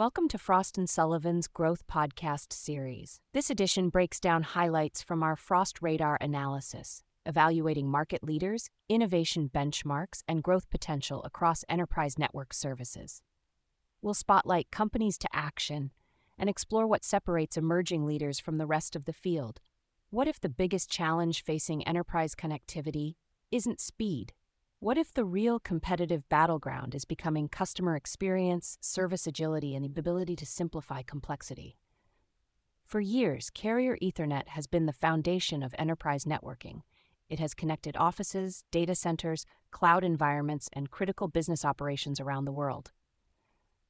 Welcome to Frost and Sullivan's Growth Podcast series. This edition breaks down highlights from our Frost Radar analysis, evaluating market leaders, innovation benchmarks, and growth potential across enterprise network services. We'll spotlight companies to action and explore what separates emerging leaders from the rest of the field. What if the biggest challenge facing enterprise connectivity isn't speed? What if the real competitive battleground is becoming customer experience, service agility, and the ability to simplify complexity? For years, carrier Ethernet has been the foundation of enterprise networking. It has connected offices, data centers, cloud environments, and critical business operations around the world.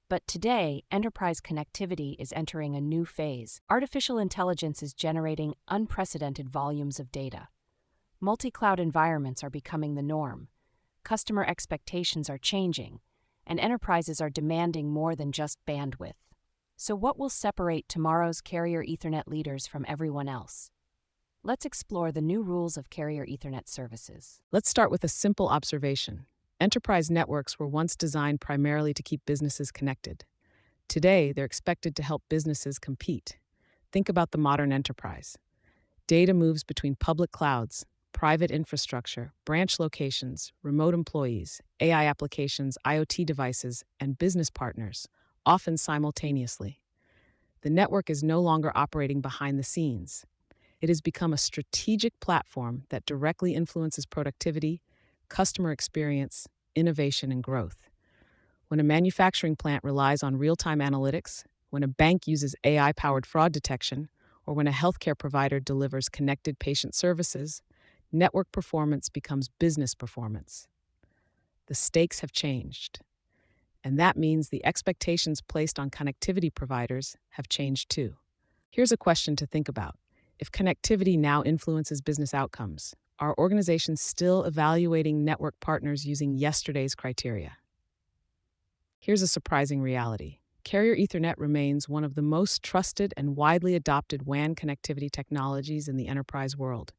But today, enterprise connectivity is entering a new phase. Artificial intelligence is generating unprecedented volumes of data. Multi-cloud environments are becoming the norm. Customer expectations are changing, and enterprises are demanding more than just bandwidth. So what will separate tomorrow's carrier Ethernet leaders from everyone else? Let's explore the new rules of carrier Ethernet services. Let's start with a simple observation. Enterprise networks were once designed primarily to keep businesses connected. Today, they're expected to help businesses compete. Think about the modern enterprise. Data moves between public clouds, private infrastructure, branch locations, remote employees, AI applications, IoT devices, and business partners, often simultaneously. The network is no longer operating behind the scenes. It has become a strategic platform that directly influences productivity, customer experience, innovation, and growth. When a manufacturing plant relies on real-time analytics, when a bank uses AI-powered fraud detection, or when a healthcare provider delivers connected patient services, network performance becomes business performance. The stakes have changed, and that means the expectations placed on connectivity providers have changed too. Here's a question to think about. If connectivity now influences business outcomes, are organizations still evaluating network partners using yesterday's criteria? Here's a surprising reality. Carrier Ethernet remains one of the most trusted and widely adopted WAN connectivity technologies in the enterprise world.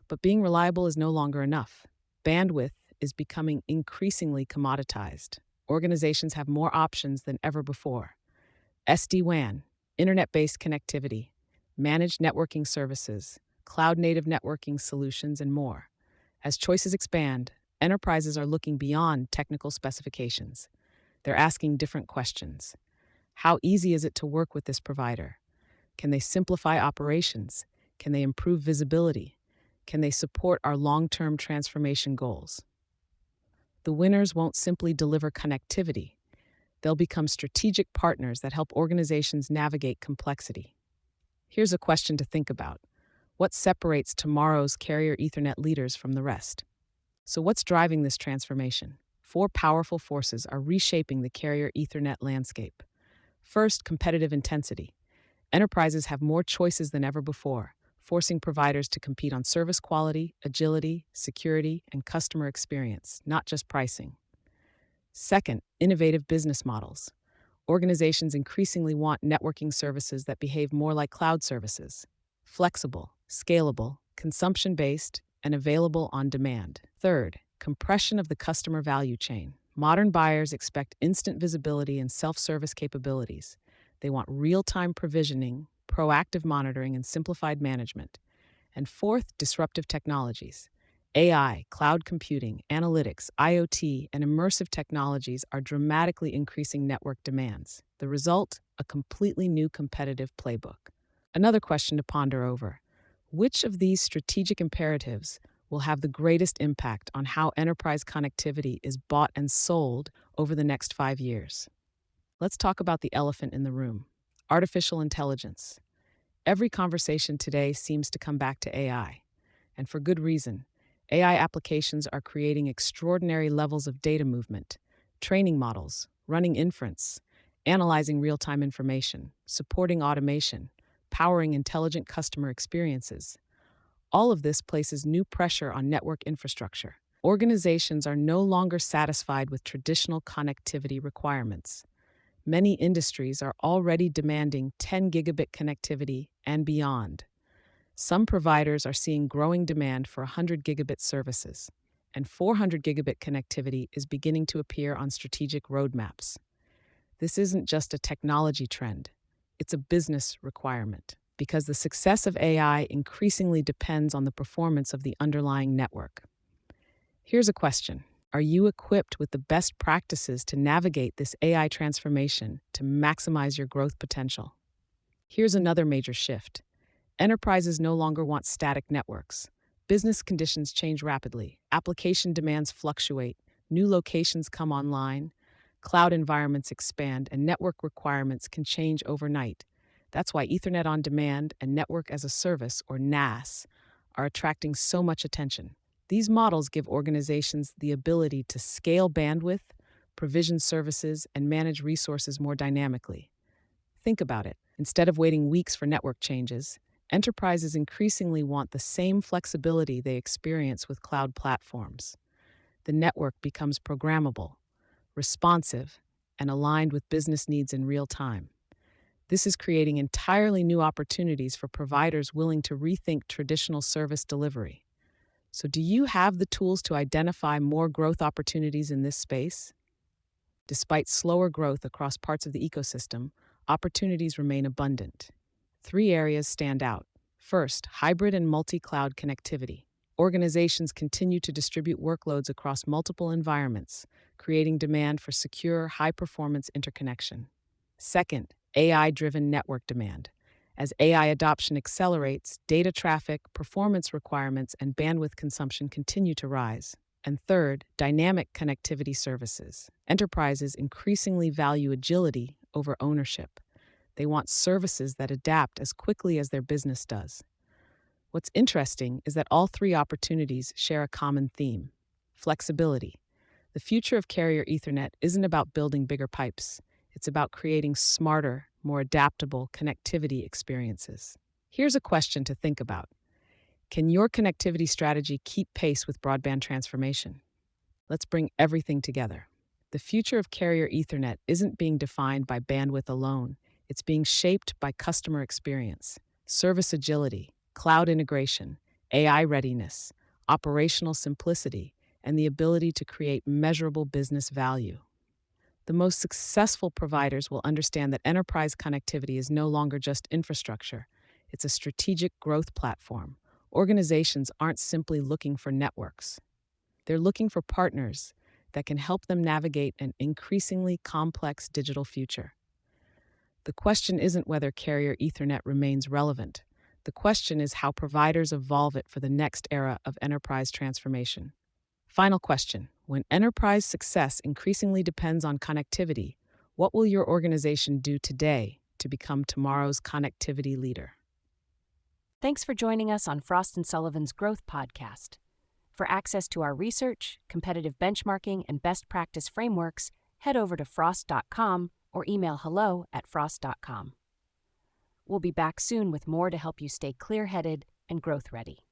But being reliable is no longer enough. Bandwidth is becoming increasingly commoditized. Organizations have more options than ever before. SD-WAN, internet-based connectivity, managed networking services, cloud-native networking solutions, and more. As choices expand, enterprises are looking beyond technical specifications. They're asking different questions. How easy is it to work with this provider? Can they simplify operations? Can they improve visibility? Can they support our long-term transformation goals? The winners won't simply deliver connectivity. They'll become strategic partners that help organizations navigate complexity. Here's a question to think about. What separates tomorrow's carrier Ethernet leaders from the rest? So what's driving this transformation? Four powerful forces are reshaping the carrier Ethernet landscape. First, competitive intensity. Enterprises have more choices than ever before, forcing providers to compete on service quality, agility, security, and customer experience, not just pricing. Second, innovative business models. Organizations increasingly want networking services that behave more like cloud services, flexible, scalable, consumption-based, and available on demand. Third, compression of the customer value chain. Modern buyers expect instant visibility and self-service capabilities. They want real-time provisioning, proactive monitoring, and simplified management. And fourth, disruptive technologies. AI, cloud computing, analytics, IoT, and immersive technologies are dramatically increasing network demands. The result? A completely new competitive playbook. Another question to ponder over. Which of these strategic imperatives will have the greatest impact on how enterprise connectivity is bought and sold over the next 5 years? Let's talk about the elephant in the room. Artificial intelligence. Every conversation today seems to come back to AI, and for good reason. AI applications are creating extraordinary levels of data movement, training models, running inference, analyzing real-time information, supporting automation, powering intelligent customer experiences. All of this places new pressure on network infrastructure. Organizations are no longer satisfied with traditional connectivity requirements. Many industries are already demanding 10 gigabit connectivity and beyond. Some providers are seeing growing demand for 100 gigabit services, and 400 gigabit connectivity is beginning to appear on strategic roadmaps. This isn't just a technology trend, it's a business requirement because the success of AI increasingly depends on the performance of the underlying network. Here's a question. Are you equipped with the best practices to navigate this AI transformation to maximize your growth potential? Here's another major shift. Enterprises no longer want static networks. Business conditions change rapidly, application demands fluctuate, new locations come online, cloud environments expand, and network requirements can change overnight. That's why Ethernet on Demand and Network as a Service, or NAS, are attracting so much attention. These models give organizations the ability to scale bandwidth, provision services, and manage resources more dynamically. Think about it. Instead of waiting weeks for network changes, enterprises increasingly want the same flexibility they experience with cloud platforms. The network becomes programmable, responsive, and aligned with business needs in real time. This is creating entirely new opportunities for providers willing to rethink traditional service delivery. So, do you have the tools to identify more growth opportunities in this space? Despite slower growth across parts of the ecosystem, opportunities remain abundant. Three areas stand out. First, hybrid and multi-cloud connectivity. Organizations continue to distribute workloads across multiple environments, creating demand for secure, high-performance interconnection. Second, AI-driven network demand. As AI adoption accelerates, data traffic, performance requirements, and bandwidth consumption continue to rise. And third, dynamic connectivity services. Enterprises increasingly value agility over ownership. They want services that adapt as quickly as their business does. What's interesting is that all three opportunities share a common theme: flexibility. The future of carrier Ethernet isn't about building bigger pipes. It's about creating smarter, more adaptable connectivity experiences. Here's a question to think about. Can your connectivity strategy keep pace with broadband transformation? Let's bring everything together. The future of carrier Ethernet isn't being defined by bandwidth alone. It's being shaped by customer experience, service agility, cloud integration, AI readiness, operational simplicity, and the ability to create measurable business value. The most successful providers will understand that enterprise connectivity is no longer just infrastructure. It's a strategic growth platform. Organizations aren't simply looking for networks. They're looking for partners that can help them navigate an increasingly complex digital future. The question isn't whether carrier Ethernet remains relevant. The question is how providers evolve it for the next era of enterprise transformation. Final question. When enterprise success increasingly depends on connectivity, what will your organization do today to become tomorrow's connectivity leader? Thanks for joining us on Frost Sullivan's Growth Podcast. For access to our research, competitive benchmarking, and best practice frameworks, head over to frost.com or email hello@frost.com. We'll be back soon with more to help you stay clear-headed and growth-ready.